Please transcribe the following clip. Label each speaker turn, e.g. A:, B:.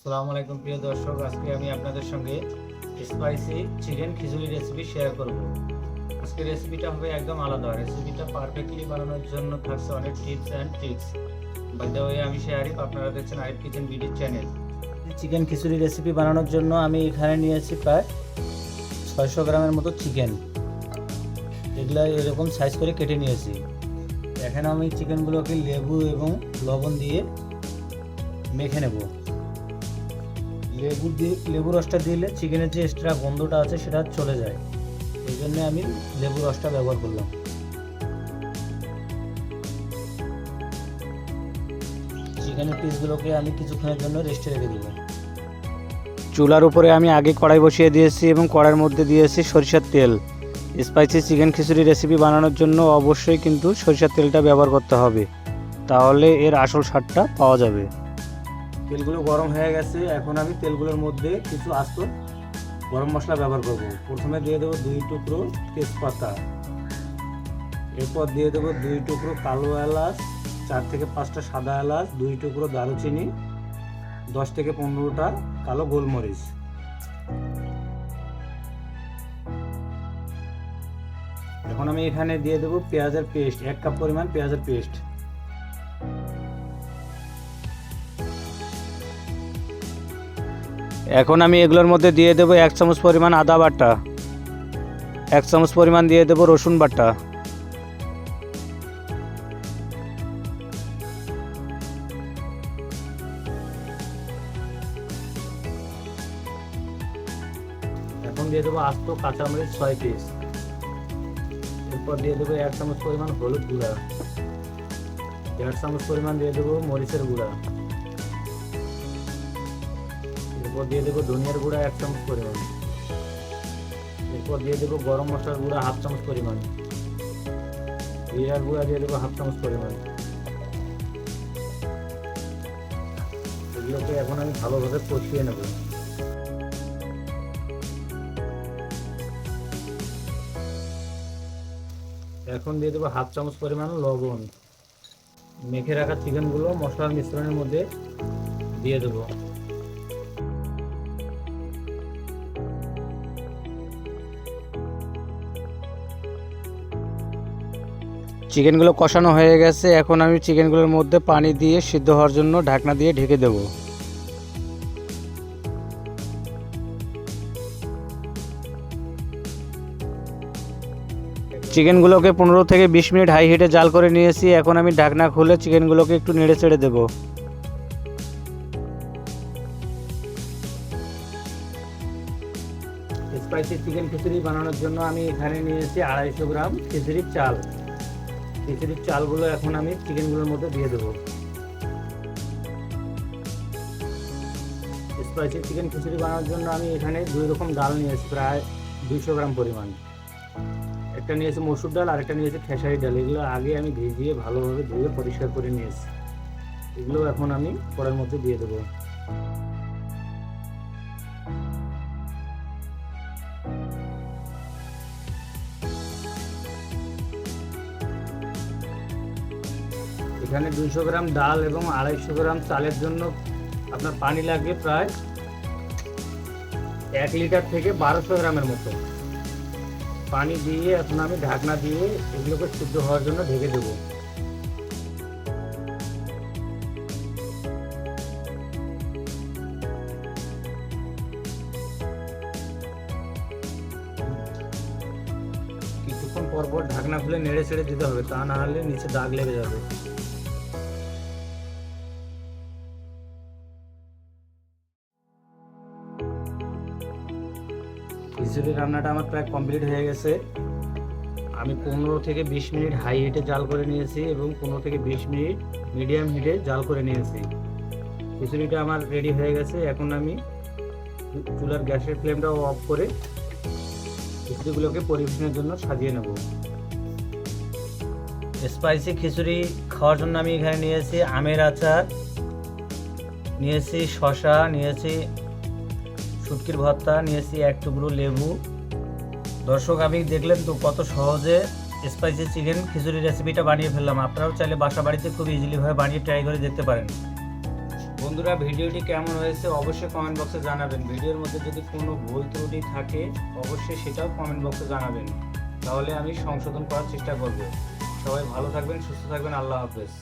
A: আসসালামু আলাইকুম প্রিয় দর্শক, আজকে আমি আপনাদের সঙ্গে spicy chicken khichdi recipe share করব। আজকে রেসিপিটা হবে একদম আলাদা। রেসিপিটা পারফেক্টলি বানানোর জন্য থাকছে অনেক tips and tricks. By the way, আমি আরিফ, আপনারা দেখছেন Arif Kitchen BD channel. Chicken khichdi recipe বানানোর জন্য আমি এখানে নিয়েছি প্রায় 600 গ্রামের মতো চিকেন। এগুলা এরকম সাইজ করে কেটে নিয়েছি। এখানে আমি চিকেনগুলোকে লেবু এবং লবণ দিয়ে মেখে নেব। লেবু রসটা দিলে চিকেনের যে এক্সট্রা গন্ধটা আছে সেটা চলে যায়, এই জন্য আমি লেবু রসটা ব্যবহার করলাম। চিকেনের পিসগুলোকে আমি কিছুক্ষণের জন্য রেস্টে রেখে দেবো। চুলার উপরে আমি আগে কড়াই বসিয়ে দিয়েছি এবং কড়াইয়ের মধ্যে দিয়েছি সরিষার তেল। স্পাইসি চিকেন খিচুড়ি রেসিপি বানানোর জন্য অবশ্যই কিন্তু সরিষার তেলটা ব্যবহার করতে হবে, তাহলে এর আসল স্বাদটা পাওয়া যাবে। তেলগুলো গরম হয়ে গেছে, এখন আমি তেলগুলোর মধ্যে কিছু আস্ত গরম মশলা ব্যবহার করব। প্রথমে দিয়ে দেবো 2 টুকরো তেজপাতা, এরপর দিয়ে দেবো 2 টুকরো কালো এলাচ, 4 থেকে 5টা সাদা এলাচ, 2 টুকরো দারুচিনি, 10 থেকে 15টা কালো গোলমরিচ। এখন আমি এখানে দিয়ে দেবো পেঁয়াজের পেস্ট, 1 কাপ পরিমাণ পেঁয়াজের পেস্ট। এখন আমি এগুলোর মধ্যে দিয়ে দেবো 1 চামচ পরিমাণ আদা বাটা, 1 চামচ পরিমাণ দিয়ে দেবো রসুন বাটা, এখন দিয়ে দেবো আস্ত কাঁচামরিচ 6 পিস। এরপর দিয়ে দেবো 1 চামচ পরিমাণ হলুদ গুঁড়া, 1.5 চামচ পরিমাণ দিয়ে দেবো মরিচের গুঁড়া, এরপর দিয়ে দেবো ধনিয়ার গুঁড়া 1 চামচ পরিমাণ, এরপর দিয়ে দেবো গরম মশলার গুঁড়া 1/2 চামচ পরিমাণ, জিরার গুঁড়া দিয়ে দেবো 1/2 চামচ পরিমাণ। এগুলোকে এখন আমি ভালোভাবে কষিয়ে নেব। এখন দিয়ে দেবো 1/2 চামচ পরিমাণ লবণ। মেখে রাখা চিকেনগুলো মশলার মিশ্রণের মধ্যে দিয়ে দেবো। চিকেনগুলো কষানো হয়ে গেছে, এখন আমি চিকেনগুলোর মধ্যে পানি দিয়ে সিদ্ধ হওয়ার জন্য ঢাকনা দিয়ে ঢেকে দেব। চিকেনগুলোকে 15 থেকে 20 মিনিট হাই হিটে জাল করে নিয়েছি। এখন আমি ঢাকনা খুলে চিকেনগুলোকে একটু নেড়ে চেড়ে দেব। স্পাইসি চিকেন খিচুড়ি বানানোর জন্য আমি এখানে নিয়েছি 250 গ্রাম খিচুড়ির চাল। খিচুড়ির চালগুলো এখন আমি চিকেনগুলোর মধ্যে দিয়ে দেবো। স্পাইসি চিকেন খিচুড়ি বানানোর জন্য আমি এখানে 2 রকম ডাল নিয়েছি, প্রায় 200 গ্রাম পরিমাণ। একটা নিয়েছি মসুর ডাল আর একটা নিয়েছি খেসারি ডাল। এগুলো আগে আমি ভিজিয়ে ভালোভাবে ধুয়ে পরিষ্কার করে নিয়েছি। এগুলো এখন আমি কড়াইয়ের মধ্যে দিয়ে দেবো। এখানে 200 গ্রাম ডাল এবং 250 গ্রাম চালের জন্য আপনার পানি লাগবে প্রায় 1 লিটার থেকে 1200 গ্রামের মতো। পানি দিয়ে এখন আমি ঢাকনা দিয়ে এগুলোকে সিদ্ধ হওয়ার জন্য ঢেকে দেব। কিছুক্ষণ পর পর ঢাকনা খুলে নেড়ে ছেড়ে দিতে হবে, তা না হলে নিচে দাগ লেগে যাবে। খিচুড়ি রান্নাটা আমার প্রায় কমপ্লিট হয়ে গেছে। আমি 15 থেকে 20 মিনিট হাই হিটে জাল করে নিয়েছি এবং 15 থেকে 20 মিনিট মিডিয়াম হিটে জাল করে নিয়েছি। খিচুড়িটা আমার রেডি হয়ে গেছে। এখন আমি চুলার গ্যাসের ফ্লেমটাও অফ করে খিচুড়িগুলোকে পরিবেশনের জন্য সাজিয়ে নেব। স্পাইসি খিচুড়ি খাওয়ার জন্য আমি এখানে নিয়েছি আমের আচার, নিয়েছি শসা, নিয়েছি শুটকির ভর্তা, নিয়েছি 1 টুকরো লেবু। দর্শক, আমি দেখলেন তো কত সহজে স্পাইসি চিকেন খিচুড়ি রেসিপিটা বানিয়ে ফেললাম। আপনারাও চাইলে বাসা বাড়িতে খুব ইজিলি ভাবে বানিয়ে ট্রাই করে দেখতে পারেন। বন্ধুরা, ভিডিওটি কেমন হয়েছে অবশ্যই কমেন্ট বক্সে জানাবেন। ভিডিওর মধ্যে যদি কোনো ভুল ত্রুটি থাকে অবশ্যই সেটাও কমেন্ট বক্সে জানাবেন, তাহলে আমি সংশোধন করার চেষ্টা করব। সবাই ভালো থাকবেন, সুস্থ থাকবেন। আল্লাহ হাফেজ।